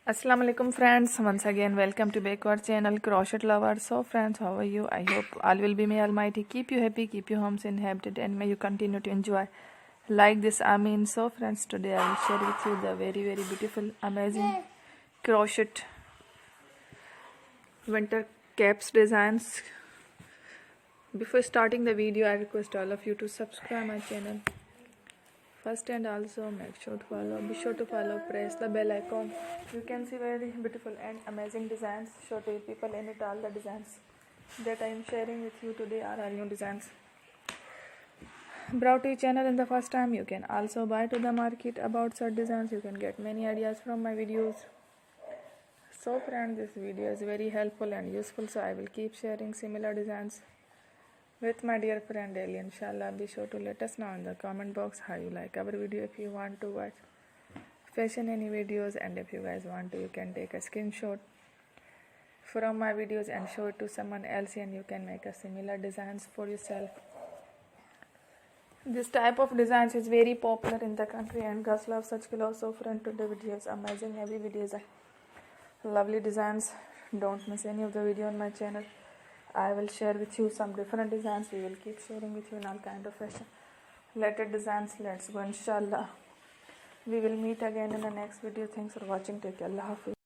Assalamu alaikum friends, once again welcome to backward channel Crochet Lovers. So friends, how are you? I hope all will be may almighty keep you happy, keep your homes inhabited, and may you continue to enjoy like this. Amin. So friends, today I will share with you the very beautiful amazing crochet winter caps designs. Before starting the video, I request all of you to subscribe my channel first, and also make sure to follow, be sure to follow, press the bell icon. You can see very beautiful and amazing designs. Show to people in it all the designs that I am sharing with you today are all new designs brought to your channel in the first time. You can also buy to the market about such designs. You can get many ideas from my videos. So friends, this video is very helpful and useful, so I will keep sharing similar designs with my dear friend daily. Inshallah, be sure to let us know in the comment box how you like our video. If you want to watch fashion any videos, and if you guys want to, you can take a screenshot from my videos and show it to someone else, and you can make a similar designs for yourself. This type of designs is very popular in the country and girls love such clothes. So friend, today video is amazing. Every video is lovely designs. Don't miss any of the video on my channel. I will share with you some different designs. We will keep sharing with you in all kind of fashion related designs. Let's go, inshallah. We will meet again in the next video. Thanks for watching. Take care. Allah Hafiz.